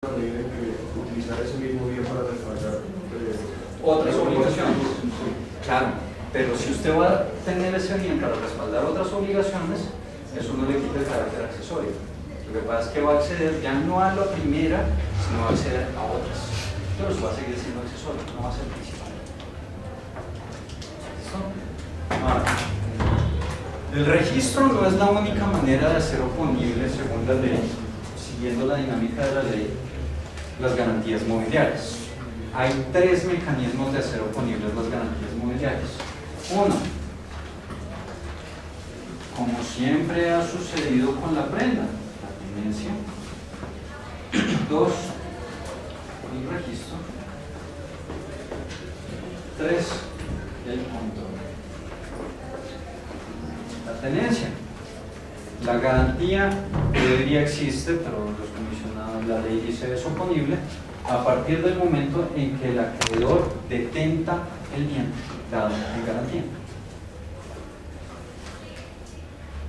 tiene que utilizar ese mismo bien para respaldar otras obligaciones. Claro, pero si usted va a tener ese bien para respaldar otras obligaciones, eso no le quita el carácter accesorio. Lo que pasa es que va a acceder ya no a la primera, sino va a acceder a otras. Pero eso va a seguir siendo accesorio, no va a ser principal. ¿Listo? Ahora, el registro no es la única manera de hacer oponible, según la ley, siguiendo la dinámica de la ley, las garantías mobiliarias. Hay tres mecanismos de hacer oponibles las garantías mobiliarias. Uno, como siempre ha sucedido con la prenda, la tenencia. Dos, el registro. Tres, el control. La tenencia. La garantía todavía existe, pero los comisionados, la ley dice es oponible a partir del momento en que el acreedor detenta el bien dado en garantía.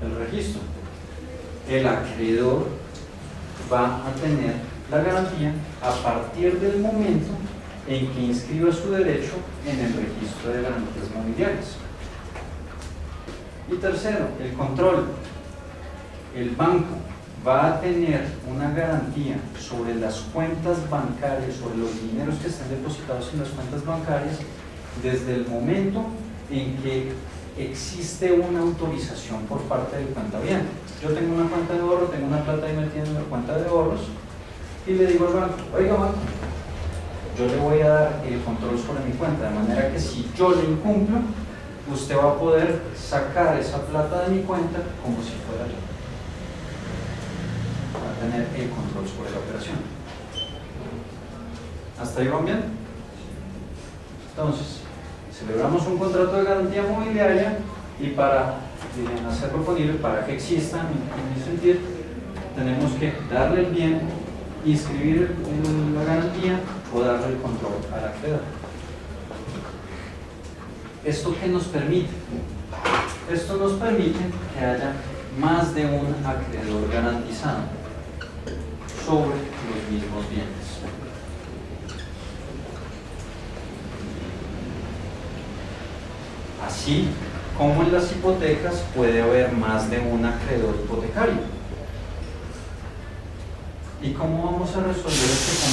El registro. El acreedor va a tener la garantía a partir del momento en que inscriba su derecho en el registro de garantías mobiliarias. Y tercero, el control. El banco va a tener una garantía sobre las cuentas bancarias, sobre los dineros que estén depositados en las cuentas bancarias, desde el momento en que existe una autorización por parte del cuentaviente. Yo tengo una cuenta de ahorro, tengo una plata ahí metida en la cuenta de ahorros y le digo al banco, oiga banco, yo le voy a dar el control sobre mi cuenta, de manera que si yo le incumplo, usted va a poder sacar esa plata de mi cuenta como si fuera yo. Va a tener el control sobre la operación. ¿Hasta ahí van bien? Entonces, celebramos un contrato de garantía mobiliaria y para hacerlo oponible, para que exista, en mi sentido, tenemos que darle el bien, inscribir la garantía o darle el control al acreedor. ¿Esto qué nos permite? Esto nos permite que haya más de un acreedor garantizado sobre los mismos bienes. Así como en las hipotecas puede haber más de un acreedor hipotecario. ¿Y cómo vamos a resolver este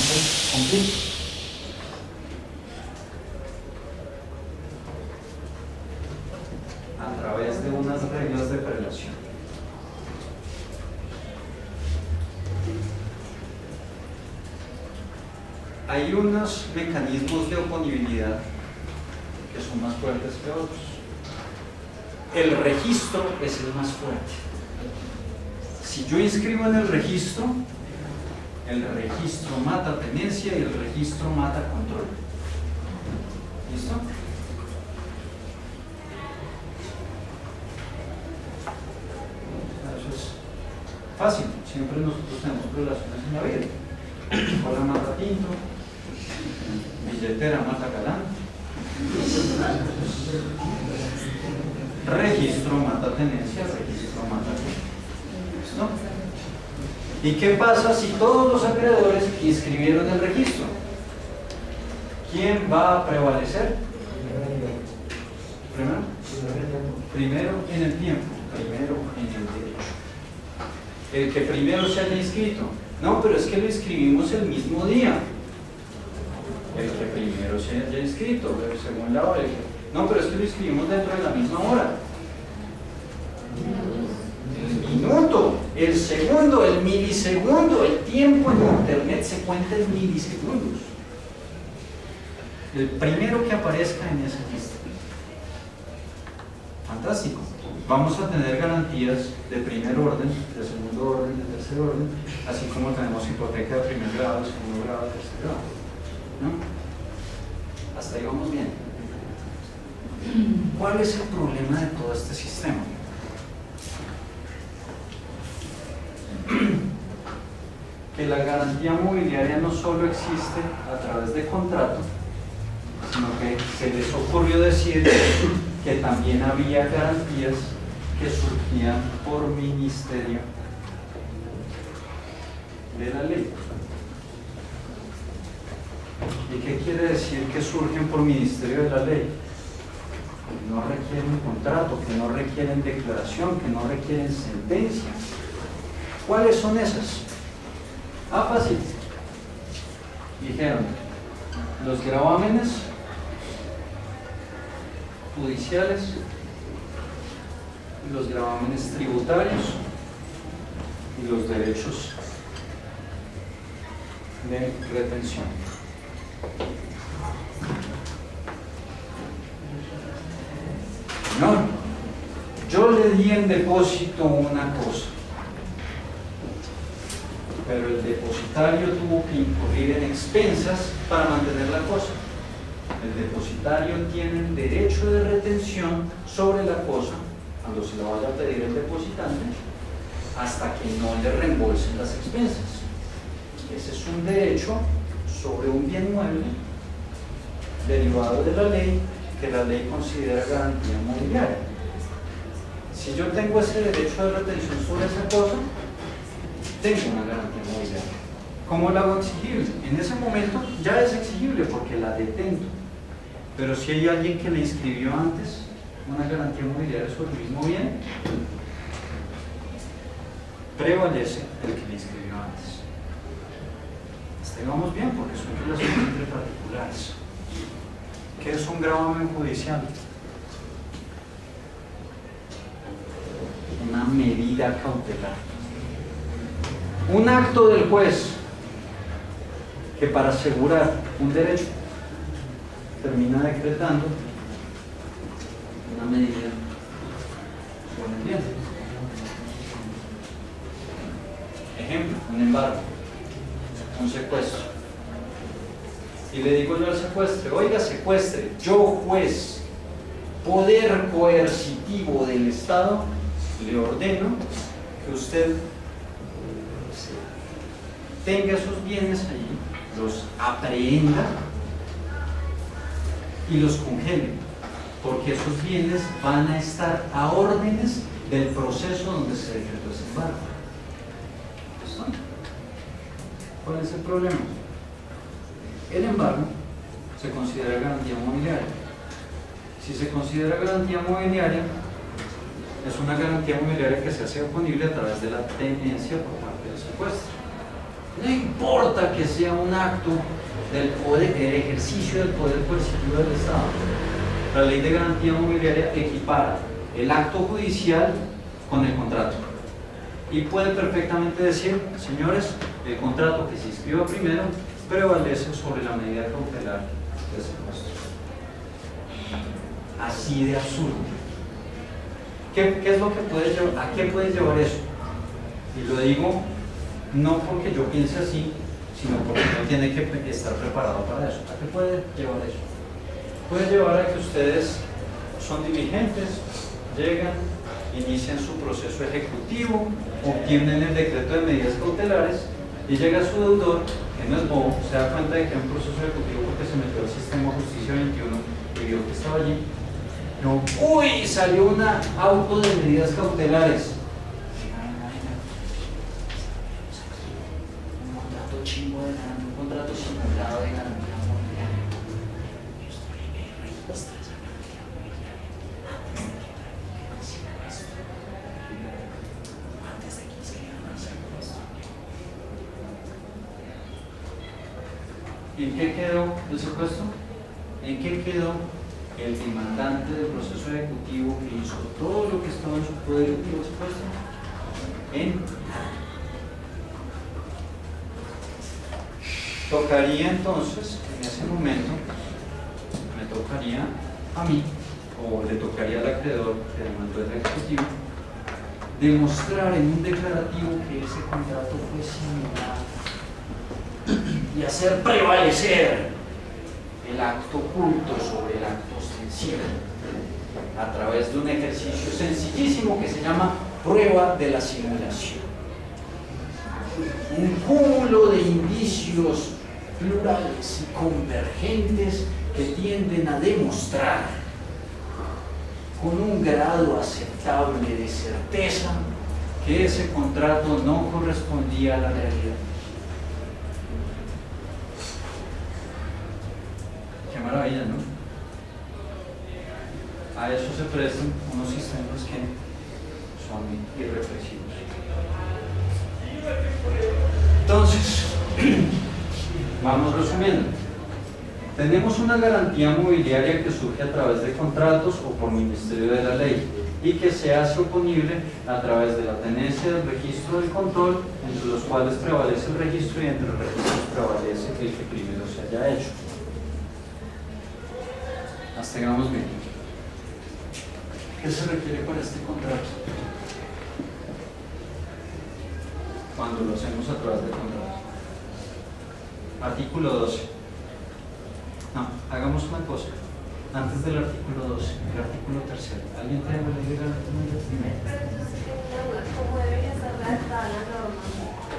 conflicto? A través de unas reglas de prelación. Hay unos mecanismos de oponibilidad que son más fuertes que otros. El registro es el más fuerte. Si yo inscribo en el registro mata tenencia y el registro mata control. ¿Listo? Eso es fácil. Siempre nosotros tenemos relaciones en la vida. Cola mata tinto, billetera mata galán. Registro mata tenencia, registro mata control. ¿No? ¿Y qué pasa si todos los acreedores inscribieron el registro? ¿Quién va a prevalecer? Primero en el tiempo, primero en el derecho. El que primero se haya inscrito. No, pero es que lo inscribimos el mismo día. El que primero se haya inscrito, según la hora. No, pero es que lo inscribimos dentro de la misma hora. El minuto, el segundo, el milisegundo, el tiempo en internet se cuenta en milisegundos. El primero que aparezca en esa lista. Fantástico. Vamos a tener garantías de primer orden, de segundo orden, de tercer orden, así como tenemos hipoteca de primer grado, de segundo grado, de tercer grado. ¿No? Hasta ahí vamos bien. ¿Cuál es el problema de todo este sistema? Que la garantía mobiliaria no solo existe a través de contrato, sino que se les ocurrió decir que también había garantías que surgían por ministerio de la ley. ¿Y qué quiere decir que surgen por ministerio de la ley? Que no requieren contrato, que no requieren declaración, que no requieren sentencia. ¿Cuáles son esas? Fácil. Dijeron, los gravámenes judiciales y los gravámenes tributarios y los derechos de retención. Señor, yo le di en depósito una cosa, pero el depositario tuvo que incurrir en expensas para mantener la cosa. El depositario tiene el derecho de retención sobre la cosa cuando se la vaya a pedir el depositante hasta que no le reembolsen las expensas. Ese es un derecho sobre un bien mueble derivado de la ley que la ley considera garantía mobiliaria. Si yo tengo ese derecho de retención sobre esa cosa, tengo una garantía mobiliaria. ¿Cómo la hago exigible? En ese momento ya es exigible porque la detento. Pero si hay alguien que le inscribió antes una garantía mobiliaria sobre el mismo bien, prevalece el que le inscribió antes. Hasta ahí vamos bien porque son relaciones entre particulares. ¿Qué es un gravamen judicial? Una medida cautelar. Un acto del juez que para asegurar un derecho termina decretando una medida sobre el bien. Ejemplo, un embargo, un secuestro. Y le digo yo al secuestre, oiga, secuestre, yo juez, poder coercitivo del Estado, le ordeno que usted tenga esos bienes allí, los aprehenda y los congele, porque esos bienes van a estar a órdenes del proceso donde se decretó ese embargo. ¿Cuál es el problema? El embargo se considera garantía mobiliaria. Si se considera garantía mobiliaria, es una garantía mobiliaria que se hace oponible a través de la tenencia por parte del secuestro. No importa que sea un acto del poder, el ejercicio del poder coercitivo del Estado. La ley de garantía mobiliaria equipara el acto judicial con el contrato. Y puede perfectamente decir, señores, el contrato que se inscriba primero prevalece sobre la medida cautelar del secuestro. Así de absurdo. ¿Qué es lo que puede llevar? ¿A qué puede llevar eso? Y lo digo no porque yo piense así, sino porque uno tiene que estar preparado para eso. ¿A qué puede llevar eso? Puede llevar a que ustedes son diligentes, llegan, inician su proceso ejecutivo, obtienen el decreto de medidas cautelares y llega su deudor, que no es bobo, se da cuenta de que hay un proceso ejecutivo porque se metió al sistema Justicia 21 y vio que estaba allí. No, ¡uy! Salió una auto de medidas cautelares. Un contrato chimbo de garantía, un contrato simulado de garantía mobiliaria. Yo estoy en registro esa garantía mobiliaria. Antes de que se hagan el secuestro. ¿En qué quedó el secuestro? ¿En qué quedó el demandante del proceso ejecutivo que hizo todo lo que estaba en su poder y lo expuesto? Tocaría entonces, en ese momento, me tocaría a mí, o le tocaría al acreedor que demandó el ejecutivo, demostrar en un declarativo que ese contrato fue simulado y hacer prevalecer el acto oculto sobre el acto ostensivo a través de un ejercicio sencillísimo que se llama prueba de la simulación. Un cúmulo de indicios plurales y convergentes que tienden a demostrar con un grado aceptable de certeza que ese contrato no correspondía a la realidad. maravilla, ¿no? A eso se prestan unos sistemas que son irrepresivos. Entonces, vamos resumiendo. Tenemos una garantía mobiliaria que surge a través de contratos o por ministerio de la ley y que se hace oponible a través de la tenencia del registro del control, entre los cuales prevalece el registro y entre los registros prevalece el que primero se haya hecho. Hasta llegamos bien. ¿Qué se requiere para este contrato? Cuando lo hacemos a través de contrato. Artículo 12. No, hagamos una cosa. Antes del artículo 12, el artículo 3. ¿Alguien tiene que leer el artículo 3? ¿Cómo debería estar redactada la norma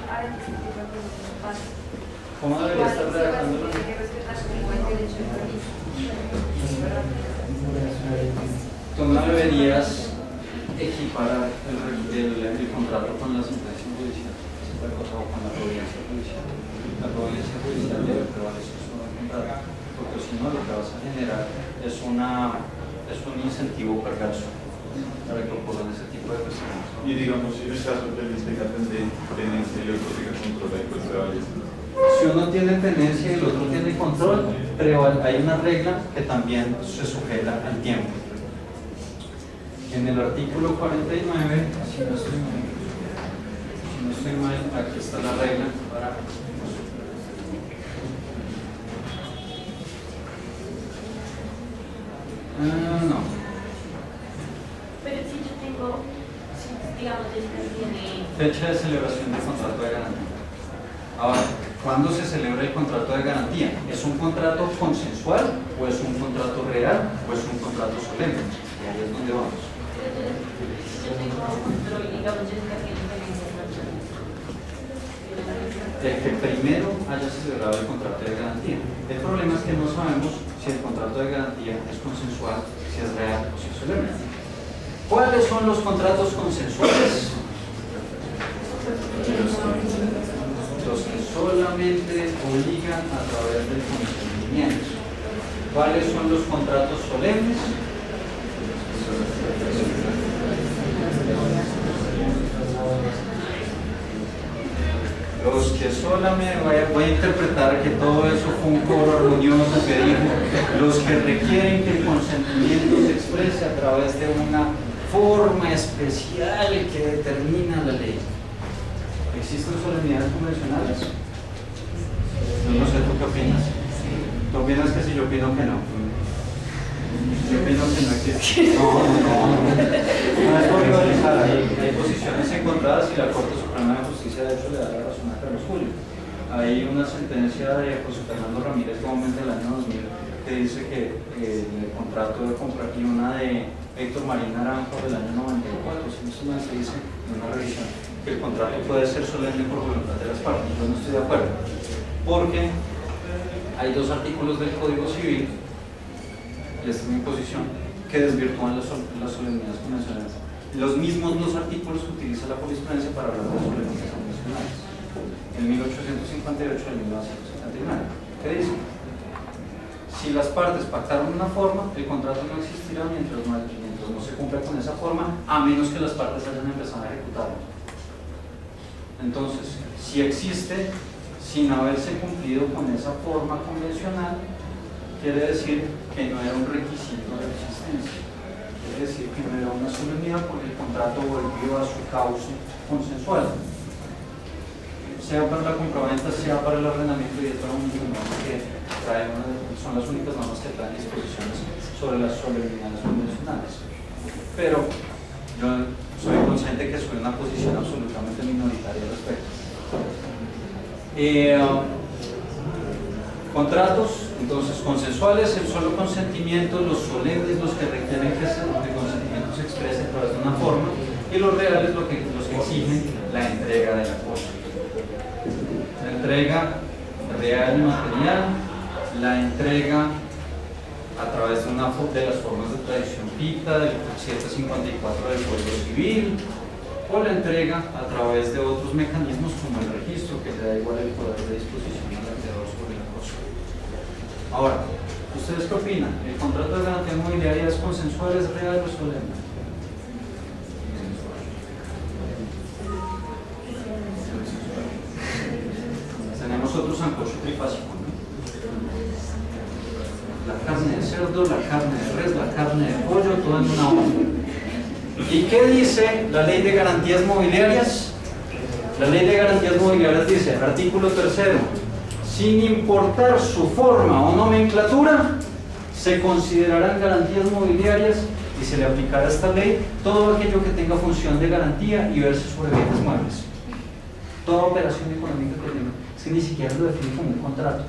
para que se tipo de productos pase? ¿Cómo debería estar redactando la Tiene que respetar como el derecho de registro. Tú no deberías equiparar el contrato con la sentencia judicial, o con la providencia judicial. La providencia judicial debe prevalecer sobre el contrato, porque si no lo que vas a generar es un incentivo perverso para que ocurran ese tipo de cuestiones. Y digamos, si en el caso que él tenga tendencia y el otro tenga control, ahí pues prevalece. Si uno tiene tenencia y el otro tiene control, pero hay una regla que también se sujeta al tiempo. En el artículo 49, si no estoy mal, aquí está la regla para... no. Pero si yo tengo, digamos, tiene... Fecha de celebración del contrato de garantía. Ahora, ¿cuándo se celebra el contrato de garantía? ¿Es un contrato consensual o es un contrato real o es un contrato solemne? Y ahí es donde vamos. Yo tengo control, digamos, yo encargué de El que primero haya celebrado el contrato de garantía. El problema es que no sabemos si el contrato de garantía es consensual, si es real o si es solemne. ¿Cuáles son los contratos consensuales? Los que solamente obligan a través del consentimiento. ¿Cuáles son los contratos solemnes? Los que solamente, voy a interpretar que todo eso fue un coro armonioso que dijo, los que requieren que el consentimiento se exprese a través de una forma especial que determina la ley. ¿Existen solemnidades convencionales? No sé, ¿tú qué opinas? ¿Tú opinas que sí? Yo opino que no. Yo opino que no existe. No es por rivalizar, hay posiciones encontradas y la Corte Suprema de Justicia de hecho le da la razón a Carlos Julio. Hay una sentencia de José Fernando Ramírez Gómez del año 2000 que dice que el contrato de compra y una de Héctor Marín Naranjo del año 94, si no se dice en una revisión, que el contrato puede ser solemne por voluntad de las partes. Yo no estoy de acuerdo, porque hay dos artículos del Código Civil, y esta es mi posición, que desvirtúan las solemnidades convencionales. Los mismos dos artículos que utiliza la jurisprudencia para hablar de solemnidades convencionales. El 1858 y el 1979. ¿Qué dice? Si las partes pactaron una forma, el contrato no existirá mientras no se cumpla con esa forma, a menos que las partes hayan empezado a ejecutarlo. Entonces, si existe sin haberse cumplido con esa forma convencional, quiere decir que no era un requisito de existencia. Quiere decir que no era una solemnidad porque el contrato volvió a su cauce consensual. Sea para la compraventa, sea para el arrendamiento, y es la única norma que trae son las únicas normas que traen disposiciones sobre las solemnidades convencionales. Pero yo soy consciente que soy una posición absolutamente minoritaria al respecto. Contratos, entonces, consensuales, el solo consentimiento, los solemnes, los que requieren que el consentimiento se exprese a través de una forma, y los reales, los que exigen la entrega de la cosa. La entrega real y material, la entrega a través de las formas de tradición picta, del 754 del Código Civil, o la entrega a través de otros mecanismos como el registro, que le da igual el poder de disposición al acreedor sobre la cosa. Ahora, ¿Ustedes qué opinan? ¿El contrato de garantía inmobiliaria es consensual, es real o solemne? Tenemos otro sancocho trifásico, ¿no? La carne de cerdo, la carne de res, la carne de pollo, todo en una hoja. ¿Y qué dice la ley de garantías mobiliarias? La ley de garantías mobiliarias dice, artículo 3º, sin importar su forma o nomenclatura, se considerarán garantías mobiliarias y se le aplicará a esta ley todo aquello que tenga función de garantía y verse sobre bienes muebles. Toda operación económica que tenga, es que ni siquiera lo define como un contrato.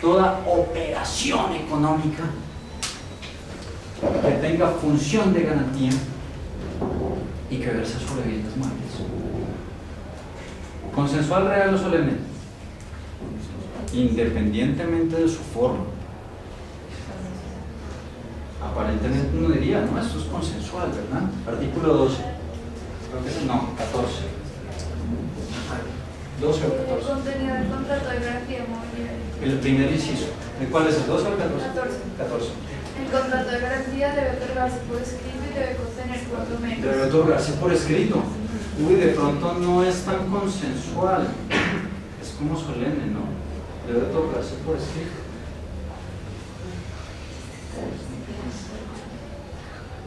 Toda operación económica que tenga función de garantía y que verse sobre bienes muebles. ¿Consensual, real o solemne? Independientemente de su forma. Aparentemente uno diría, no, esto es consensual, ¿verdad? Artículo 12. Creo que es, no, 14. 12 o 14. El contenido del contrato de garantía inmobiliaria. El primer inciso. ¿De cuál es el 12 o el 14? 14. 14. El contrato de garantía debe otorgarse por escrito y debe contener 4 meses. Debe otorgarse por escrito. Uy, de pronto no es tan consensual. Es como solemne, ¿no? Debe otorgarse por escrito.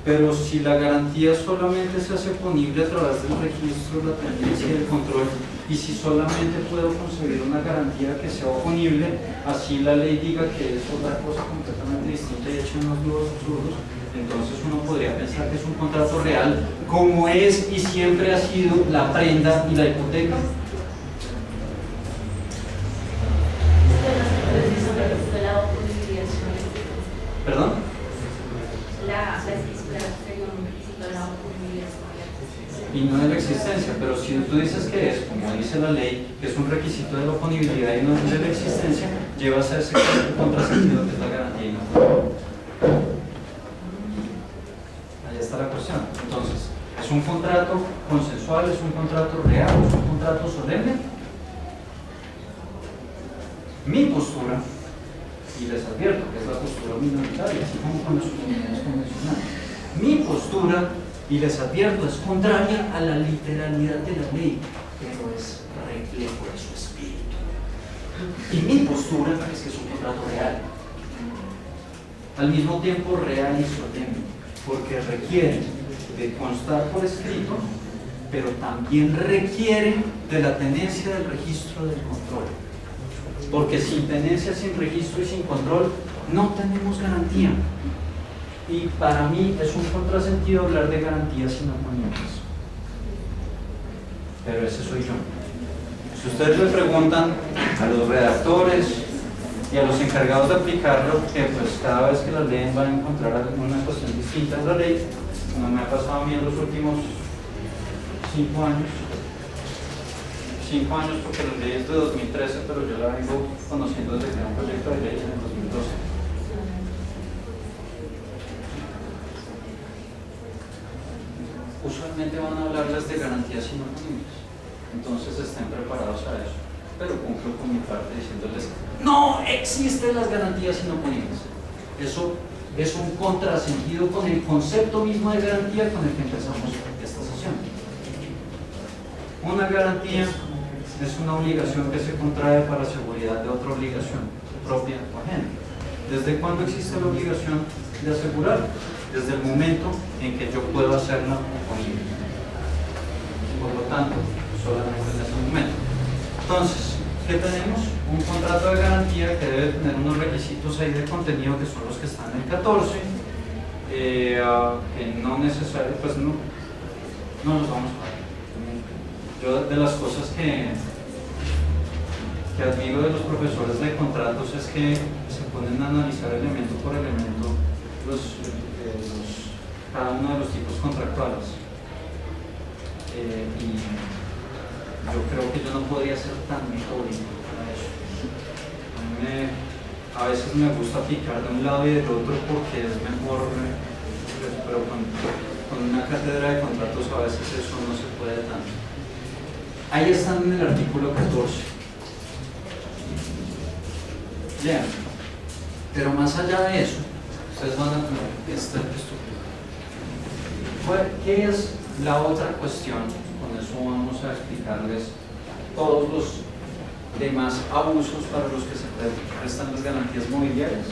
Pero si la garantía solamente se hace ponible a través del registro, la tendencia y el control, y si solamente puedo concebir una garantía que sea oponible, así la ley diga que es otra cosa completamente distinta y hecha unos globos absurdos, entonces uno podría pensar que es un contrato real, como es y siempre ha sido la prenda y la hipoteca. ¿Perdón? Y no de la existencia, pero si tú dices que es, como dice la ley, que es un requisito de la oponibilidad y no de la existencia, llevas a ese contrasentido que es la garantía y no. Ahí está la cuestión. Entonces, ¿es un contrato consensual, es un contrato real, es un contrato solemne? Mi postura, y les advierto que es la postura minoritaria, así como con los unidades convencionales, mi postura, y les advierto, es contraria a la literalidad de la ley, pero es reflejo de su espíritu. Y mi postura es que es un contrato real, al mismo tiempo real y solemne, porque requiere de constar por escrito, pero también requiere de la tenencia del registro del control. Porque sin tenencia, sin registro y sin control, no tenemos garantía. Y para mí es un contrasentido hablar de garantías sin oponientes. Pero ese soy yo. Si ustedes le preguntan a los redactores y a los encargados de aplicarlo, que pues cada vez que la leen van a encontrar alguna cuestión distinta en la ley, como me ha pasado a mí en los últimos 5 años. 5 años porque la ley es de 2013, pero yo la vengo conociendo desde que era un proyecto de ley en el 2012. Usualmente van a hablarles de garantías inoponibles, entonces estén preparados a eso. Pero cumplo con mi parte diciéndoles, no existen las garantías inoponibles. Eso es un contrasentido con el concepto mismo de garantía con el que empezamos esta sesión. Una garantía es una obligación que se contrae para seguridad de otra obligación propia o ajena. ¿Desde cuándo existe la obligación de asegurar? Desde el momento en que yo puedo hacerla oponible. Por lo tanto, solamente en ese momento. Entonces, ¿qué tenemos? Un contrato de garantía que debe tener unos requisitos ahí de contenido que son los que están en el 14, que no necesariamente, pues no los vamos a ver. Yo de las cosas que admiro de los profesores de contratos es que se ponen a analizar elemento por elemento cada uno de los tipos contractuales. Y yo creo que yo no podría ser tan metódico para eso. A veces me gusta picar de un lado y del otro porque es mejor, pero con una cátedra de contratos a veces eso no se puede tanto. Ahí están en el artículo 14. Vean, Pero más allá de eso, ustedes van a tener esta estructura. ¿Qué es la otra cuestión? Con eso vamos a explicarles todos los demás abusos para los que se prestan las garantías mobiliarias.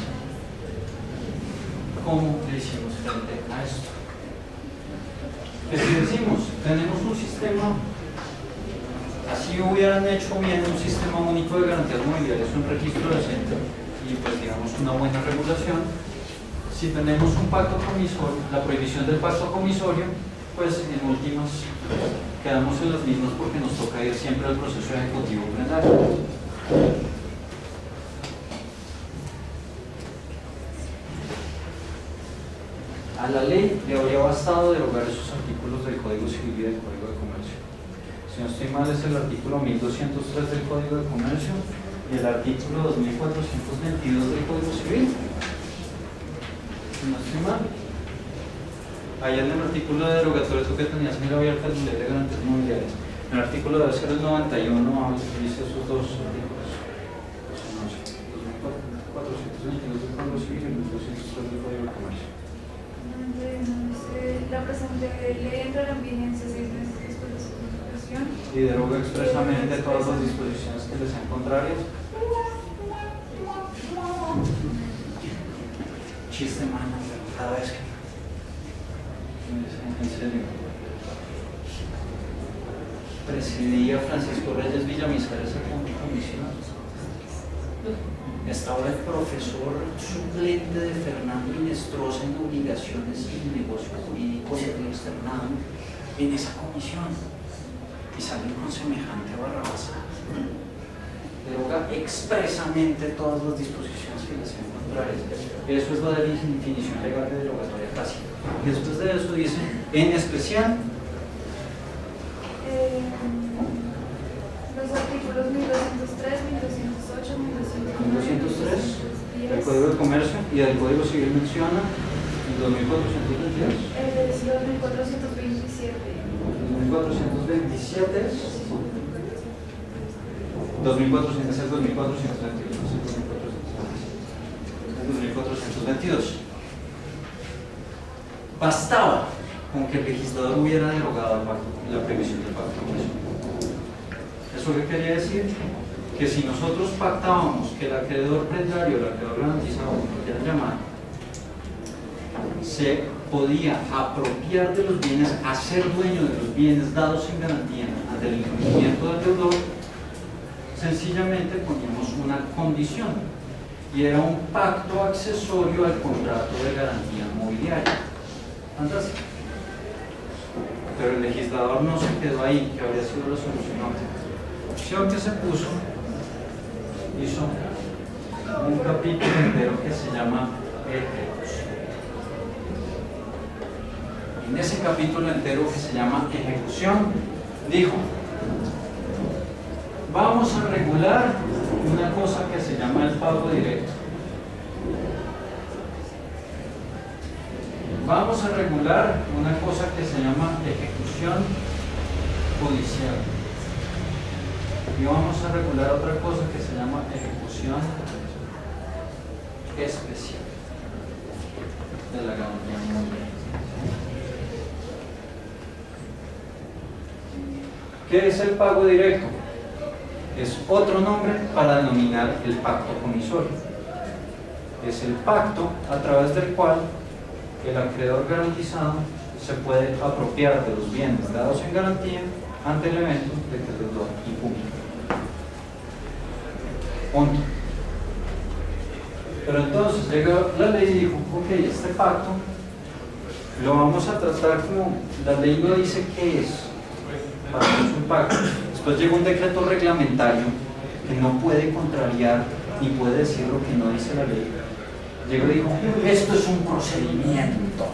¿Cómo le hicimos frente a esto? Que si decimos, tenemos un sistema, así hubieran hecho bien un sistema único de garantías mobiliarias, un registro decente y pues digamos una buena regulación, si tenemos un pacto comisorio, la prohibición del pacto comisorio, pues en últimas quedamos en las mismas porque nos toca ir siempre al proceso ejecutivo plenario. A la ley le habría bastado derogar esos artículos del Código Civil y del Código de Comercio. Si no estoy mal, es el artículo 1203 del Código de Comercio y el artículo 2422 del Código Civil. Si no estoy mal. Allá en el artículo de derogatorio tú que tenías mira abierta el ley de garantías mobiliarias. El artículo debe ser el 91, dice esos dos artículos. 2422 del Código Civil y 1203 del Código de Comercio. La presente ley entrará en vigencia 6 meses después de su publicación. Y deroga expresamente todas las disposiciones que les sean contrarias. Chiste, mano, cada vez que. En serio. Presidía Francisco Reyes Villamizar esa comisión. Estaba el profesor suplente de Fernando Inestrosa en obligaciones y negocio jurídico externado en esa comisión y salen con semejante barrabasada. Deroga expresamente todas las disposiciones que les sean contrarias. Eso es la definición legal de derogatoria clásica. Después de eso dice, en especial, los artículos 1203, 1208, 1203 del Código de Comercio y del Código Civil menciona el 2422. Es 2427. 2427 es 2400, es el 2422. 2422. Bastaba con que el legislador hubiera derogado la previsión del pacto comisorio. ¿Eso qué quería decir? Que si nosotros pactábamos que el acreedor prendario, el acreedor garantizado, como lo quieran llamar, se podía apropiar de los bienes, hacer dueño de los bienes dados en garantía ante el incumplimiento del deudor, sencillamente poníamos una condición y era un pacto accesorio al contrato de garantía mobiliaria. Fantástico. Pero el legislador no se quedó ahí, que habría sido la solución óptima. La opción que se puso, hizo un capítulo entero que se llama ejecución. En ese capítulo entero que se llama ejecución, dijo: vamos a regular una cosa que se llama el pago directo. Vamos a regular una cosa que se llama ejecución judicial. Y vamos a regular otra cosa que se llama ejecución especial de la garantía mobiliaria. ¿Qué es el pago directo? Es otro nombre para denominar el pacto comisorio. Es el pacto a través del cual el acreedor garantizado se puede apropiar de los bienes dados en garantía ante el evento de que el deudor incumple. Punto. Pero entonces llegó la ley y dijo: ok, este pacto lo vamos a tratar como la ley no dice qué es, para no es un pacto. Después llegó un decreto reglamentario que no puede contrariar ni puede decir lo que no dice la ley. Llegó y dijo: esto es un procedimiento.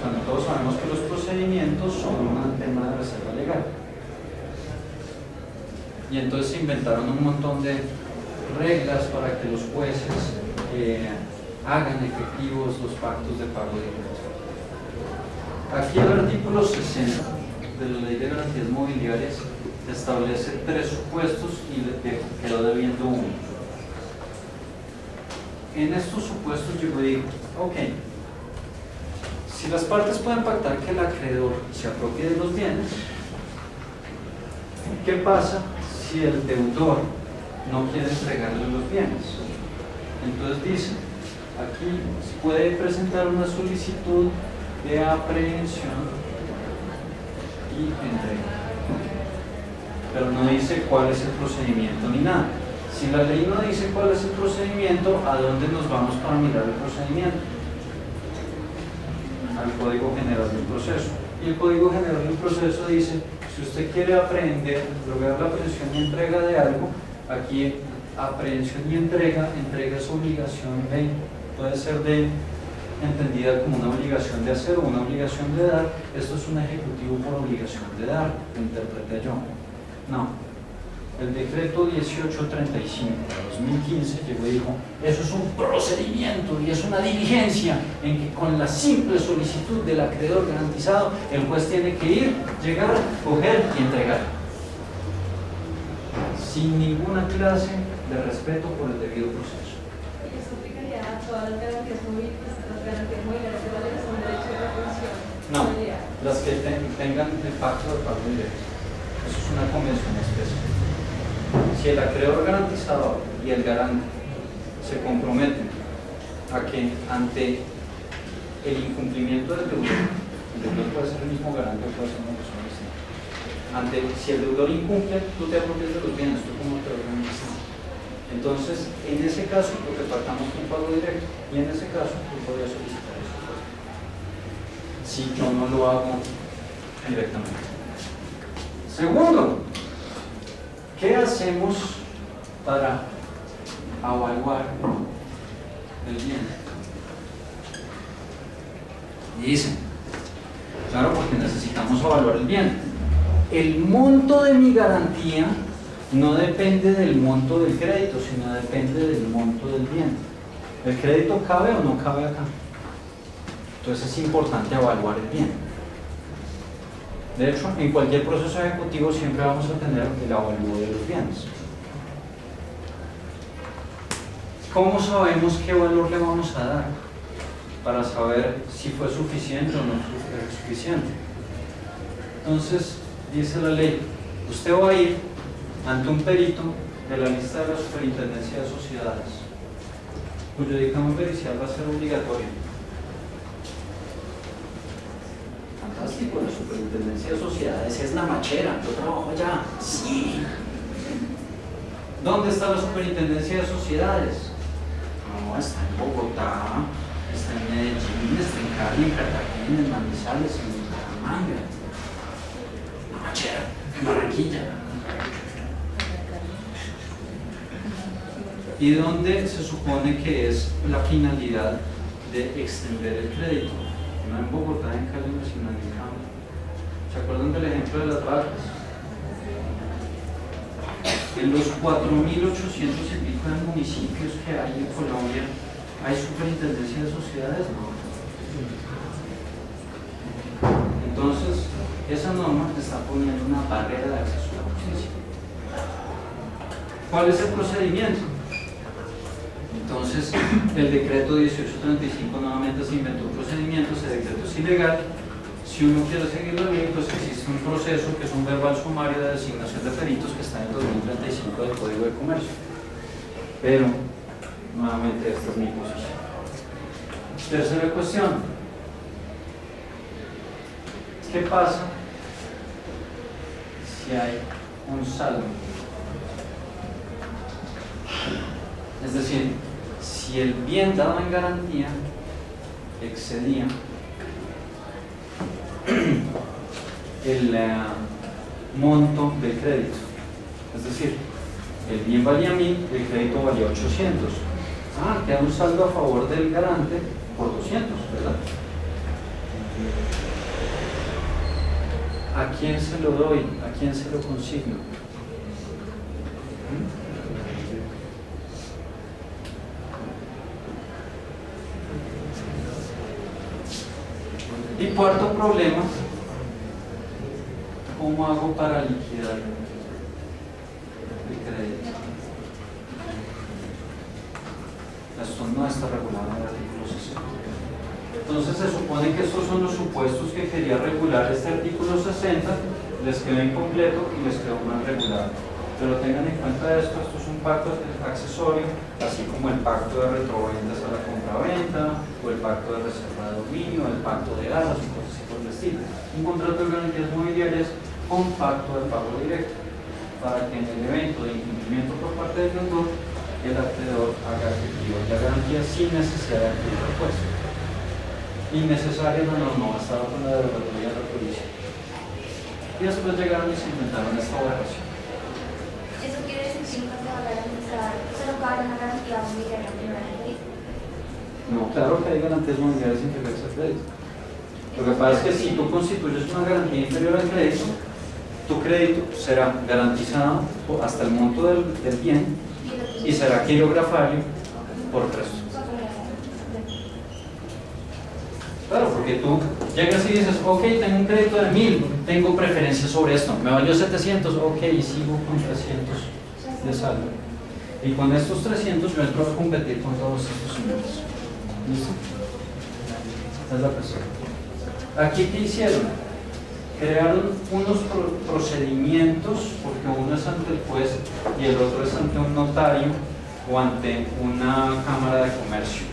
Cuando todos sabemos que los procedimientos son un tema de reserva legal. Y entonces se inventaron un montón de reglas para que los jueces hagan efectivos los pactos de pago directo. Aquí el artículo 60 de la Ley de Garantías Mobiliarias establece 3 supuestos y le quedó debiendo uno. en estos supuestos yo digo, ok, si las partes pueden pactar que el acreedor se apropie de los bienes, ¿qué pasa si el deudor no quiere entregarle los bienes? Entonces dice, aquí se puede presentar una solicitud de aprehensión y entrega, pero no dice cuál es el procedimiento ni nada. Si la ley no dice cuál es el procedimiento, ¿a dónde nos vamos para mirar el procedimiento? Al Código General del Proceso. Y el Código General del Proceso dice, si usted quiere aprehender, lograr la aprehensión y entrega de algo, aquí aprehensión y entrega es obligación de, puede ser entendida como una obligación de hacer o una obligación de dar. Esto es un ejecutivo por obligación de dar, lo interpreté yo. No. El decreto 1835 de 2015 llegó y dijo, eso es un procedimiento y es una diligencia en que con la simple solicitud del acreedor garantizado, el juez tiene que ir, llegar, coger y entregar. Sin ninguna clase de respeto por el debido proceso. ¿Y eso aplicaría a todas las garantías móviles, las garantías móviles que son derechos de retención? No, las que tengan el pacto de pago directo. Eso es una convención especial. Si el acreedor garantizador y el garante se comprometen a que ante el incumplimiento del deudor, el deudor puede ser el mismo garante o puede ser una persona distinta, si el deudor incumple, tú te apropias de los bienes, tú como te organizas. Entonces, en ese caso, porque pactamos con pago directo, y en ese caso, tú podrías solicitar eso. Si yo no lo hago directamente. Segundo, ¿qué hacemos para evaluar el bien? Dicen, claro, porque necesitamos evaluar el bien. El monto de mi garantía no depende del monto del crédito, sino depende del monto del bien. ¿El crédito cabe o no cabe acá? Entonces es importante evaluar el bien. De hecho, en cualquier proceso ejecutivo siempre vamos a tener el avalúo de los bienes. ¿Cómo sabemos qué valor le vamos a dar? Para saber si fue suficiente o no fue suficiente. Entonces, dice la ley, usted va a ir ante un perito de la lista de la Superintendencia de Sociedades, cuyo dictamen pericial va a ser obligatorio. Fantástico, la Superintendencia de Sociedades es la machera, yo trabajo allá. Sí. ¿Dónde está la Superintendencia de Sociedades? No, está en Bogotá, está en Medellín, está en Cali, en Cartagena, en Manizales, en Bucaramanga. La machera, en Barranquilla. ¿Y dónde se supone que es la finalidad de extender el crédito? No en Bogotá, en Cali, sino en Cali. ¿Se acuerdan del ejemplo de las vacas? En los 4.800 y pico de municipios que hay en Colombia, ¿hay superintendencia de sociedades? No. Entonces, esa norma está poniendo una barrera de acceso a la justicia. ¿Cuál es el procedimiento? Entonces, el decreto 1835 nuevamente se inventó un procedimiento, ese decreto es ilegal. Si uno quiere seguirlo bien, pues existe un proceso que es un verbal sumario de designación de peritos que está en el 2035 del Código de Comercio. Pero, nuevamente, esta es mi posición. Tercera cuestión. ¿Qué pasa si hay un saldo? Es decir, si el bien dado en garantía excedía el monto del crédito, es decir, el bien valía 1.000, el crédito valía 800. Queda un saldo a favor del garante por 200, ¿verdad? ¿A quién se lo doy? ¿A quién se lo consigno? Y cuarto problema, ¿cómo hago para liquidar el crédito? Esto no está regulado en el artículo 60. Entonces se supone que estos son los supuestos que quería regular este artículo 60, les quedó incompleto y les quedó mal regulado. Pero tengan en cuenta esto es un pacto accesorio, así como el pacto de retroventas a la compraventa, o el pacto de reserva de dominio, el pacto de aras y cosas así por el estilo. Un contrato de garantías mobiliarias con pacto de pago directo, para que en el evento de incumplimiento por parte del deudor, el acreedor haga efectivo la garantía sin necesidad de acudir al juez. Innecesaria la norma, basada con la derogatoria de la provincia. Y después llegaron y se inventaron esta aberración. Eso quiere decir que nunca se va a garantizar, solo va a dar una garantía mobiliaria primera vez. No, claro que hay garantías mobiliarias inferiores al crédito. Lo que pasa es que si tú constituyes una garantía inferior al crédito, tu crédito será garantizado hasta el monto del bien y será quirografario por resto. Claro, porque tú llegas y dices, ok, tengo un crédito de 1000, tengo preferencia sobre esto, me valió 700, ok, sigo con 300 de saldo. Y con estos 300 yo entro a competir con todos estos números. ¿Listo? Esta es la persona. Aquí, ¿qué hicieron? Crearon unos procedimientos, porque uno es ante el juez y el otro es ante un notario o ante una cámara de comercio.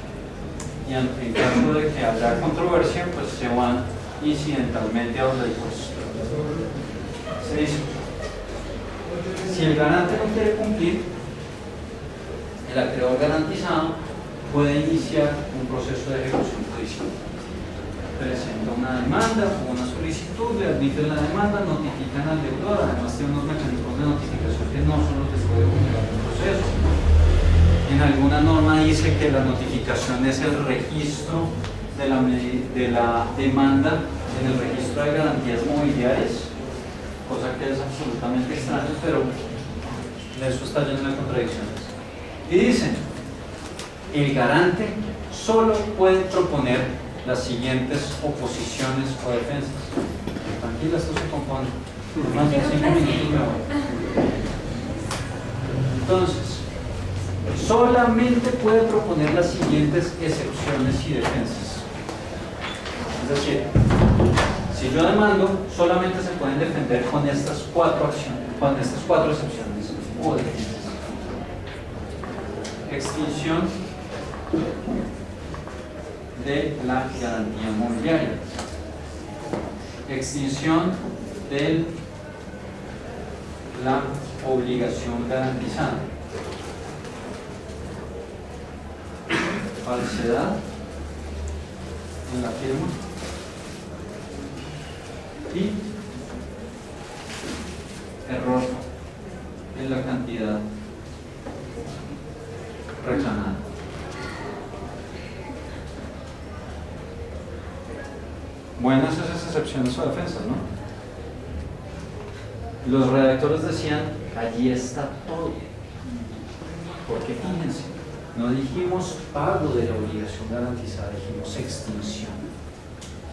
Y en caso de que haya controversia, pues se van incidentalmente a donde el juez. Se dice, si el garante no quiere cumplir, el acreedor garantizado puede iniciar un proceso de ejecución judicial. Presenta una demanda o una solicitud, le admiten la demanda, notifican al deudor, además tiene unos mecanismos de notificación que no son los que se puede comunicar en el proceso. En alguna norma dice que la notificación es el registro de la demanda en el registro de garantías mobiliarias, cosa que es absolutamente extraña, pero eso está lleno de contradicciones. Y dice, el garante solo puede proponer las siguientes oposiciones o defensas. Tranquila, esto se compone. Más de 5 minutos me voy. Entonces, solamente puede proponer las siguientes excepciones y defensas. Es decir, si yo demando, solamente se pueden defender con estas 4 acciones, con estas 4 excepciones o defensas. Extinción de la garantía mobiliaria, extinción de la obligación garantizada, falsedad en la firma y error en la cantidad reclamada. Buenas esas excepciones o defensas, ¿no? Los redactores decían, allí está todo. Porque fíjense, no dijimos pago de la obligación garantizada, dijimos extinción.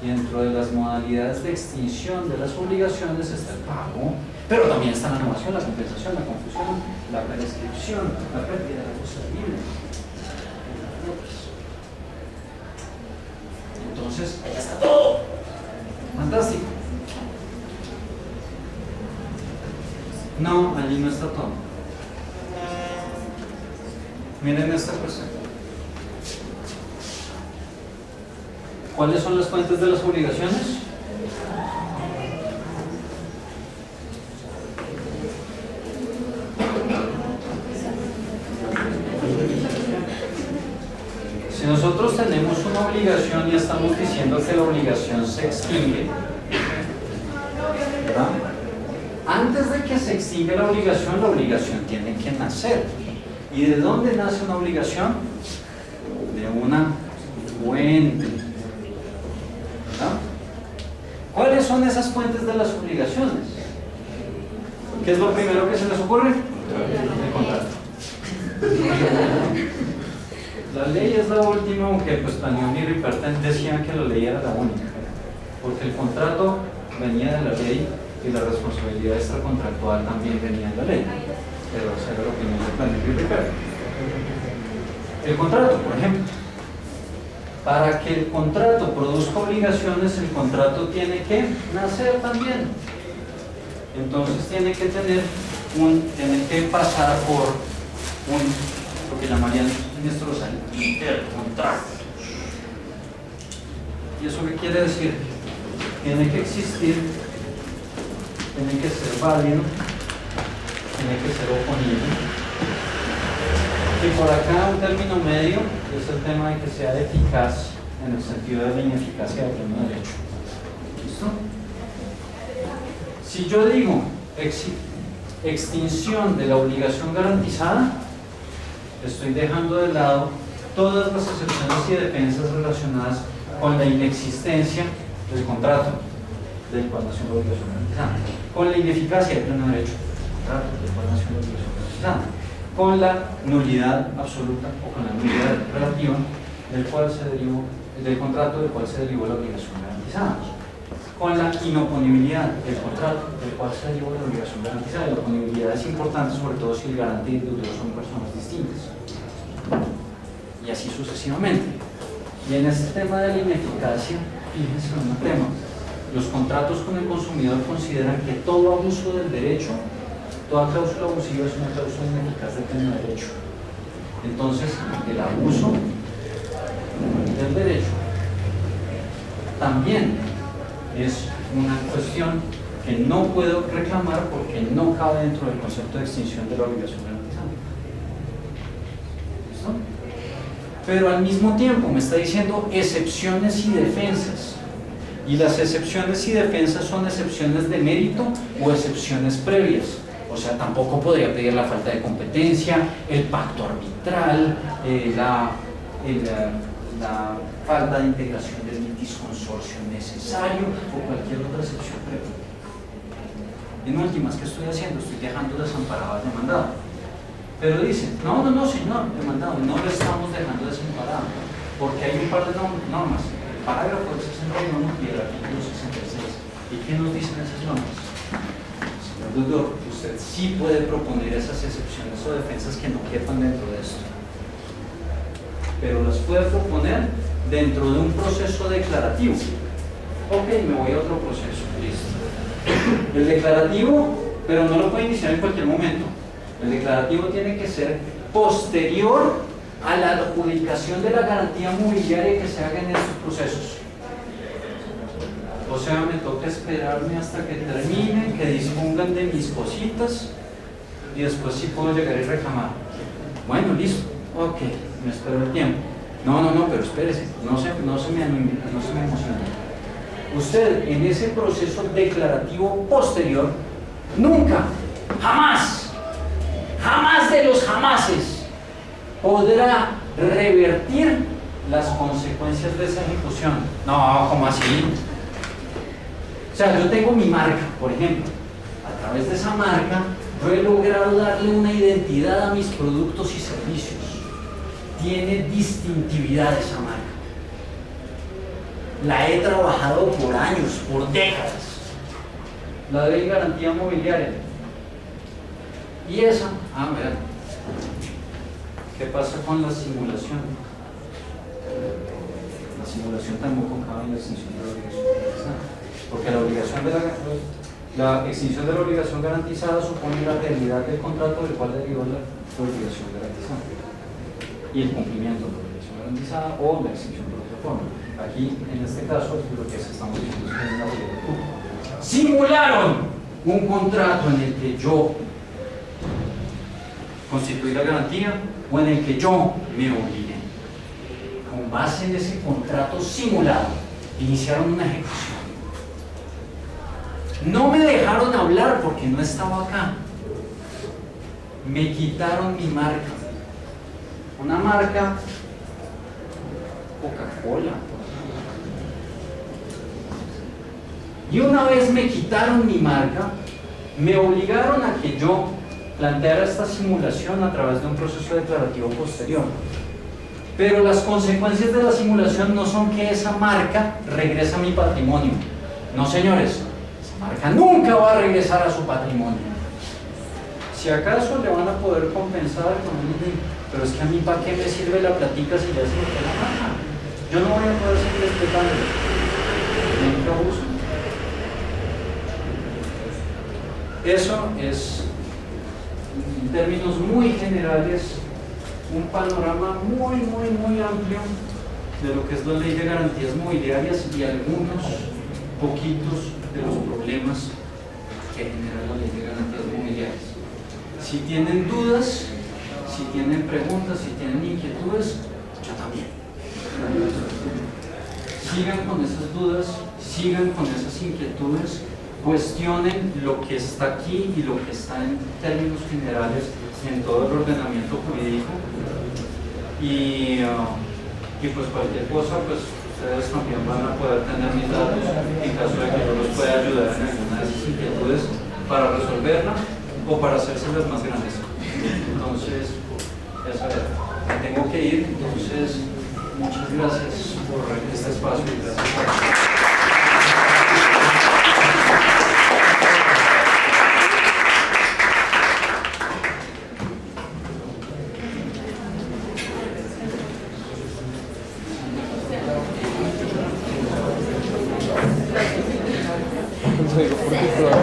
Y dentro de las modalidades de extinción de las obligaciones está el pago, pero también está la anulación, la compensación, la confusión, la prescripción, la pérdida de la cosa libre. Entonces, allá está todo. Fantástico. No, allí no está todo. Miren esta cuestión. ¿Cuáles son las fuentes de las obligaciones? Si nosotros tenemos una obligación y estamos diciendo que la obligación se extingue, ¿verdad? Antes de que se extinga la obligación tiene que nacer. ¿Y de dónde nace una obligación? De una fuente. ¿Verdad? ¿Cuáles son esas fuentes de las obligaciones? ¿Qué es lo primero que se les ocurre? El contrato. La ley es la última, aunque pues Panión y Ripperton decían que la ley era la única, porque el contrato venía de la ley y la responsabilidad extracontractual también venía de la ley, pero esa era la opinión de Panión y Ripperton. El contrato, por ejemplo. Para que el contrato produzca obligaciones, el contrato tiene que nacer también. Entonces tiene que pasar por lo que llamarían nuestros intercontratos. ¿Y eso qué quiere decir? Tiene que existir, tiene que ser válido, tiene que ser oponible. Y por acá un término medio es el tema de que sea eficaz en el sentido de la ineficacia del pleno derecho. ¿Listo? Si yo digo extinción de la obligación garantizada, estoy dejando de lado todas las excepciones y defensas relacionadas con la inexistencia del contrato del cual nació la obligación garantizada, con la ineficacia del pleno derecho del contrato del cual nació la obligación garantizada, con la nulidad absoluta o con la nulidad relativa del contrato del cual se derivó la obligación garantizada, con la inoponibilidad del contrato del cual se derivó la obligación garantizada. La oponibilidad es importante, sobre todo si el garante y el deudor son personas distintas, y así sucesivamente. Y en este tema de la ineficacia, fíjense en un tema: los contratos con el consumidor consideran que todo abuso del derecho, toda cláusula abusiva es una cláusula ineficaz del pleno derecho. Entonces, el abuso del derecho también es una cuestión que no puedo reclamar porque no cabe dentro del concepto de extinción de la obligación garantizada. ¿Listo? Pero al mismo tiempo me está diciendo excepciones y defensas. Y las excepciones y defensas son excepciones de mérito o excepciones previas. O sea, tampoco podría pedir la falta de competencia, el pacto arbitral, la falta de integración del litisconsorcio necesario o cualquier otra excepción previa. En últimas, ¿qué estoy haciendo? Estoy dejando desamparado al demandado. Pero dicen, no, señor demandado, no lo estamos dejando desamparado, porque hay un par de normas. El parágrafo del 61 y el artículo 66. ¿Y qué nos dicen esas normas? Señor deudor, usted sí puede proponer esas excepciones o defensas que no quepan dentro de esto, pero las puede proponer dentro de un proceso declarativo. Ok, me voy a otro proceso, listo. El declarativo, pero no lo puede iniciar en cualquier momento. El declarativo tiene que ser posterior a la adjudicación de la garantía mobiliaria que se haga en estos procesos. O sea, me toca esperarme hasta que terminen, que dispongan de mis cositas y después sí puedo llegar y reclamar. Bueno, listo, ok, me espero el tiempo. No, pero espérese, no se me emocione. Usted en ese proceso declarativo posterior nunca, jamás de los jamases podrá revertir las consecuencias de esa ejecución. No, ¿cómo así? O sea, yo tengo mi marca, por ejemplo. A través de esa marca yo he logrado darle una identidad a mis productos y servicios. Tiene distintividad esa marca. La he trabajado por años, por décadas. La de garantía mobiliaria. Y esa, vean, ¿qué pasa con la simulación? La simulación tampoco cabe en la extinción de la obligación garantizada, porque la extinción de la obligación garantizada supone la realidad del contrato del cual derivó la obligación garantizada y el cumplimiento de la obligación garantizada o la extinción de otra forma. Aquí, en este caso, lo que estamos diciendo es que es una obligación. Simularon un contrato en el que yo constituí la garantía o en el que yo me obligué. Con base en ese contrato simulado, iniciaron una ejecución. No me dejaron hablar porque no estaba acá. Me quitaron mi marca. Una marca Coca-Cola. Y una vez me quitaron mi marca, me obligaron a que yo planteara esta simulación a través de un proceso declarativo posterior. Pero las consecuencias de la simulación no son que esa marca regrese a mi patrimonio. No, señores, esa marca nunca va a regresar a su patrimonio. Si acaso le van a poder compensar con un Pero es que a mí, ¿para qué me sirve la platica si ya se me fue la mano? Yo no voy a poder seguir explicándolo. ¿Qué abuso? Eso es, en términos muy generales, un panorama muy amplio de lo que es la Ley de Garantías Mobiliarias y algunos poquitos de los problemas que genera la Ley de Garantías Mobiliarias. Si tienen dudas, si tienen preguntas, si tienen inquietudes, yo también. Sigan con esas dudas, sigan con esas inquietudes, cuestionen lo que está aquí y lo que está en términos generales en todo el ordenamiento jurídico y pues cualquier cosa, pues ustedes también van a poder tener mis datos en caso de que yo los pueda ayudar en alguna de esas inquietudes para resolverla o para hacérselas más grandes. Entonces, eso es. Me tengo que ir, entonces muchas gracias por este espacio y gracias por... Por qué